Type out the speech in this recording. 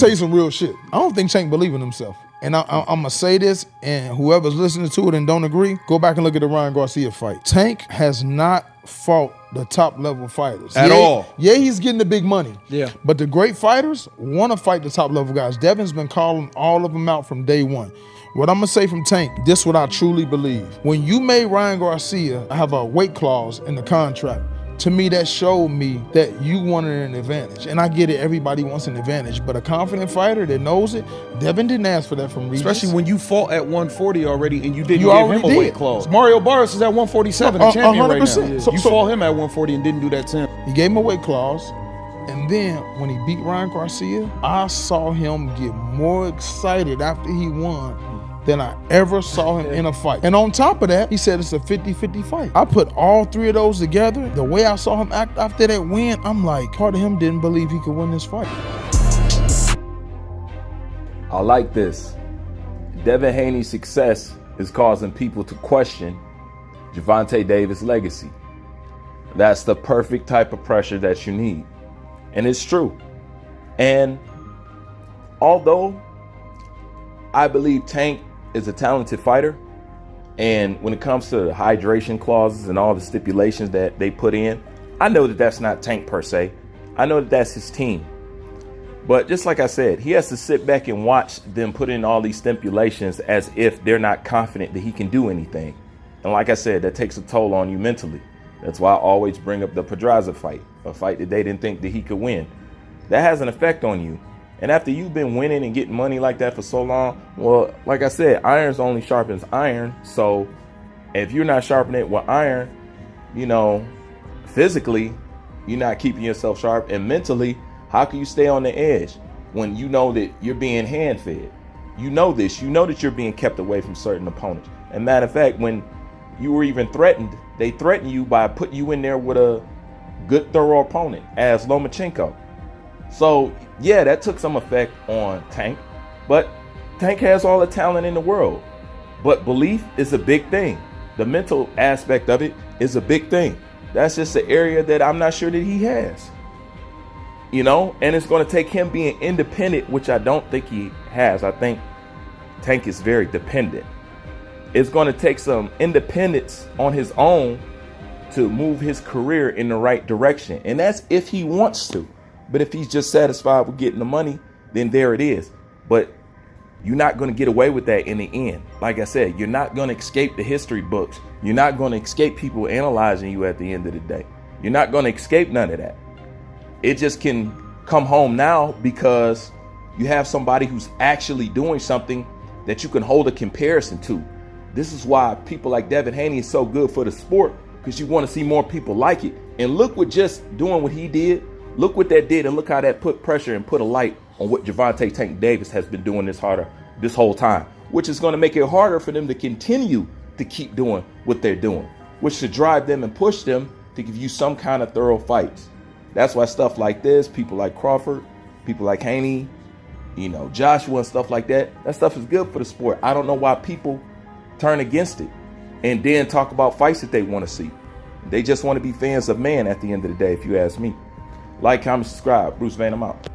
tell you some real shit. I don't think Tank believe in himself. And I'm going to say this, and whoever's listening to it and don't agree, go back and look at the Ryan Garcia fight. Tank has not fought the top level fighters. At all. Yeah, he's getting the big money. Yeah. But the great fighters want to fight the top level guys. Devin's been calling all of them out from day one. What I'm going to say from Tank, this is what I truly believe. When you made Ryan Garcia have a weight clause in the contract, to me, that showed me that you wanted an advantage. And I get it, everybody wants an advantage, but a confident fighter that knows it, Devin didn't ask for that from Regis. Especially when you fought at 140 already and you didn't give him a weight clause. Mario Barris is at 147, the champion 100%. Right now. So, you fought him at 140 and didn't do that to him. He gave him a weight clause, and then when he beat Ryan Garcia, I saw him get more excited after he won than I ever saw him in a fight. And on top of that, he said it's a 50-50 fight. I put all three of those together. The way I saw him act after that win, I'm like, part of him didn't believe he could win this fight. I like this. Devin Haney's success is causing people to question Gervonta Davis' legacy. That's the perfect type of pressure that you need. And it's true. And although I believe Tank is a talented fighter, and when it comes to the hydration clauses and all the stipulations that they put in, I know that that's not Tank per se. I know that that's his team. But just like I said, he has to sit back and watch them put in all these stipulations as if they're not confident that he can do anything. And like I said, that takes a toll on you mentally. That's why I always bring up the Pedraza fight, a fight that they didn't think that he could win. That has an effect on you. And after you've been winning and getting money like that for so long, well, like I said, iron's only sharpens iron. So if you're not sharpening it with iron, you know, physically, you're not keeping yourself sharp. And mentally, how can you stay on the edge when you know that you're being hand-fed? You know this. You know that you're being kept away from certain opponents. And matter of fact, when you were even threatened, they threatened you by putting you in there with a good, thorough opponent as Lomachenko. So, yeah, that took some effect on Tank, but Tank has all the talent in the world. But belief is a big thing. The mental aspect of it is a big thing. That's just an area that I'm not sure that he has. You know, and it's going to take him being independent, which I don't think he has. I think Tank is very dependent. It's going to take some independence on his own to move his career in the right direction. And that's if he wants to. But if he's just satisfied with getting the money, then there it is. But you're not going to get away with that in the end. Like I said, you're not going to escape the history books. You're not going to escape people analyzing you at the end of the day. You're not going to escape none of that. It just can come home now because you have somebody who's actually doing something that you can hold a comparison to. This is why people like Devin Haney is so good for the sport, because you want to see more people like it. And look what just doing what he did. Look what that did, and look how that put pressure and put a light on what Gervonta Tank Davis has been doing this whole time, which is going to make it harder for them to continue to keep doing what they're doing, which should drive them and push them to give you some kind of thorough fights. That's why stuff like this, people like Crawford, people like Haney, you know, Joshua and stuff like that, that stuff is good for the sport. I don't know why people turn against it and then talk about fights that they want to see. They just want to be fans of man at the end of the day, if you ask me. Like, comment, subscribe. Bruce Van, I'm out.